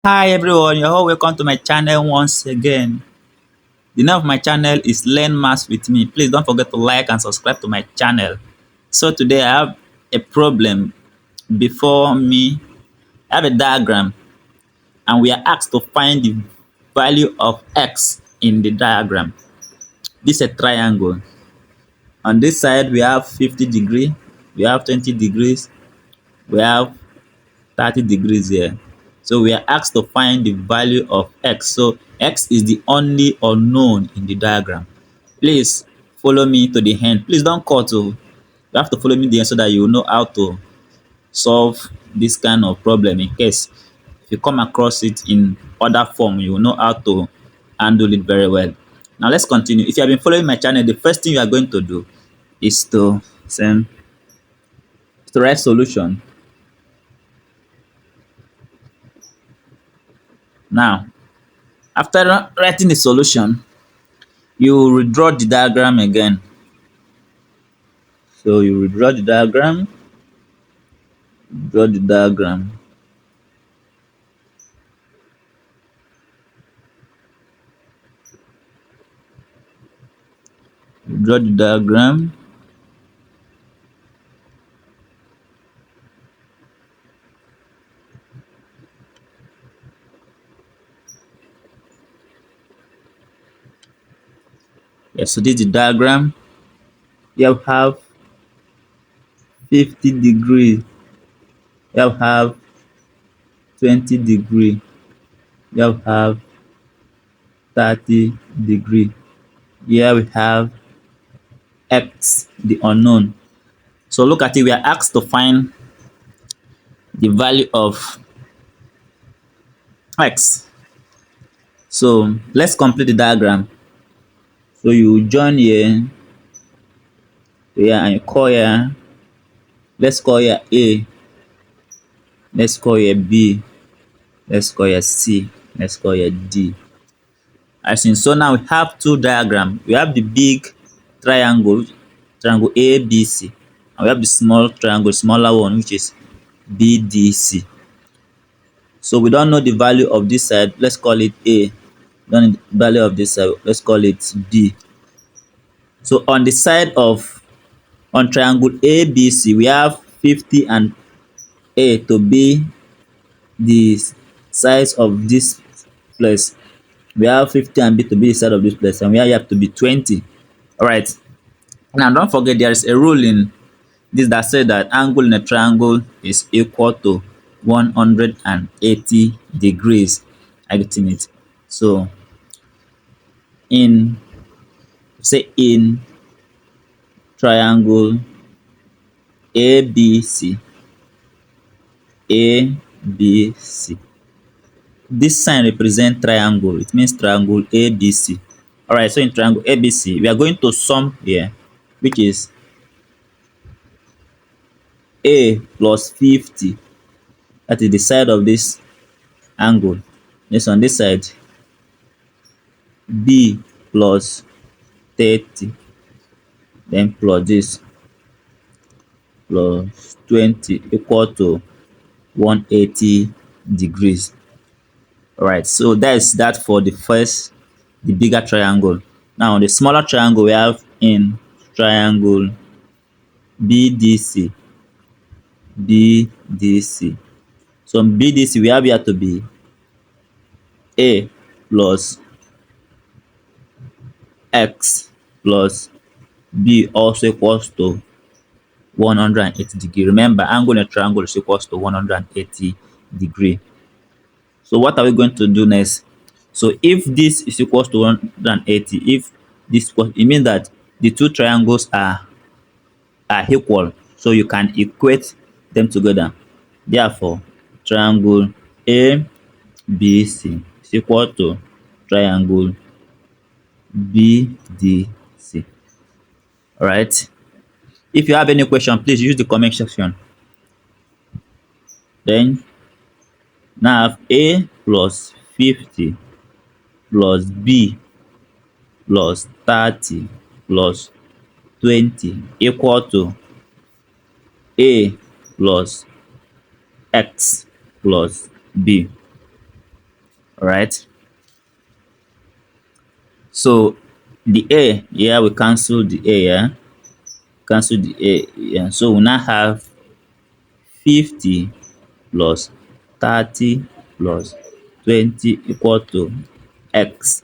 Hi everyone, you're all welcome to my channel once again. The name of my channel is Learn Maths with me. Please don't forget to like and subscribe to my channel. So today I have a problem before me. I have a diagram and we are asked to find the value of x in the diagram. This is a triangle. On this side we have 50 degrees, we have 20 degrees, we have 30 degrees here. So we are asked to find the value of x. So x is the only unknown in the diagram. Please follow me to the end. Please don't cut. You have to follow me the end so that you will know how to solve this kind of problem. In case if you come across it in other form, you will know how to handle it very well. Now let's continue. If you have been following my channel, the first thing you are going to do is to send to write solution. Now after writing the solution, you redraw the diagram again. So you redraw the diagram, draw the diagram. Draw the diagram. Yes, so this is the diagram. You have 50 degree, you have 20 degree, you have 30 degree. Here we have x, the unknown. So look at it, we are asked to find the value of x. So let's complete the diagram. So you join here, here and you call here, let's call here A, let's call here B, let's call here C, let's call here D. As in, so now we have two diagrams. We have the big triangle, triangle ABC, and we have the small triangle, smaller one, which is BDC. So we don't know the value of this side, let's call it A. We don't know the value of this side, let's call it B. So on the side of on triangle ABC, we have 50 and A to be the size of this place. We have 50 and B to be the side of this place, and we have to be 20. All right. Now don't forget there is a rule in this that says that angle in a triangle is equal to 180 degrees. I getting it. So in in triangle ABC, ABC, this sign represents triangle. It means triangle ABC. All right. So in triangle ABC, we are going to sum here, which is A plus 50. That is the side of this angle. This on this side, B plus 30, then plus this plus 20 equal to 180 degrees. All right, so that's that for the first, the bigger triangle. Now the smaller triangle we have in triangle BDC, BDC. So in BDC we have here to be A plus x plus B also equals to 180 degree. Remember, angle in a triangle is equals to 180 degree. So what are we going to do next? So if this is equals to 180, if this equals, it means that the two triangles are equal. So you can equate them together. Therefore, triangle ABC is equal to triangle BDC. All right. If you have any question, please use the comment section. Then now I have A plus 50 plus B plus 30 plus 20 equal to A plus x plus B. All right. So the a, yeah, we cancel the a, yeah, cancel the a, yeah. So we now have 50 plus 30 plus 20 equal to x.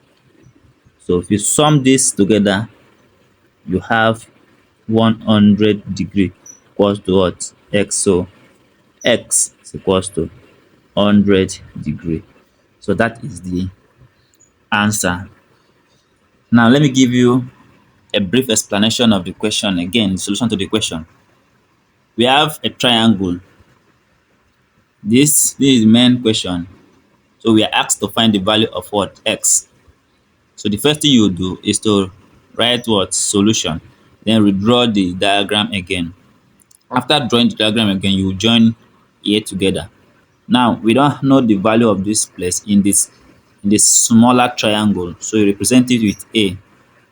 So if you sum this together, you have 100 degree equals to what? X. So x is equals to 100 degree. So that is the answer. Now let me give you a brief explanation of the question again, the solution to the question. We have a triangle. This is the main question. So we are asked to find the value of what? X. So the first thing you do is to write what? Solution. Then redraw the diagram again. After drawing the diagram again, you join A together. Now we don't know the value of this place in this smaller triangle. So you represent it with A.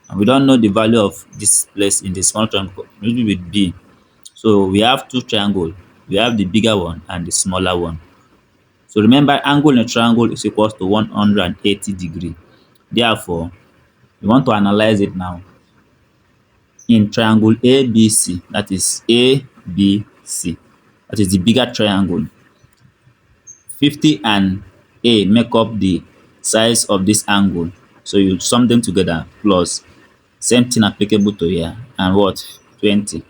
And we don't know the value of this place in the small triangle, maybe with B. So we have two triangles. We have the bigger one and the smaller one. So remember, angle in a triangle is equals to 180 degree. Therefore, we want to analyze it now. In triangle ABC, that is ABC, that is the bigger triangle. 50 and A make up the size of this angle. So you sum them together plus same thing applicable to here and what? 20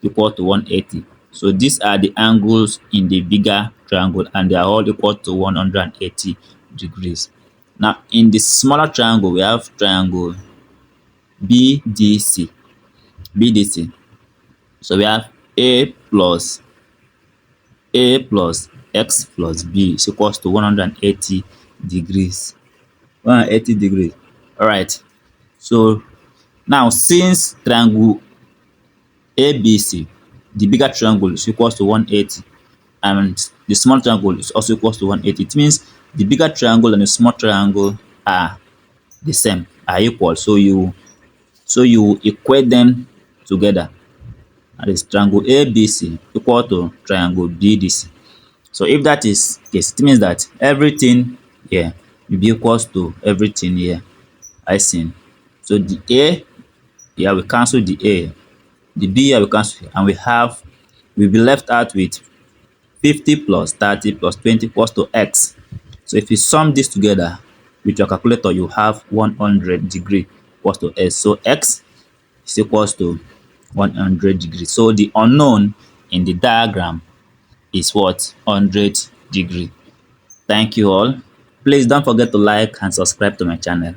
equal to 180. So these are the angles in the bigger triangle and they are all equal to 180 degrees. Now in the smaller triangle, we have triangle BDC. BDC. So we have A plus X plus B is equals to 180 degrees. 180 degrees. All right. So now since triangle ABC, the bigger triangle is equals to 180 and the small triangle is also equals to 180. It means the bigger triangle and the small triangle are the same, are equal. So you equate them together. That is triangle ABC equal to triangle BDC. So if that is the case, it means that everything here will be equals to everything here. I see. So the A, here we cancel the A. The B here we cancel, and we'll be left out with 50 plus 30 plus 20 equals to X. So if you sum this together with your calculator, you have 100 degree equals to S. So X is equals to 100 degrees. So the unknown in the diagram is what? 100 degree. Thank you all. Please don't forget to like and subscribe to my channel.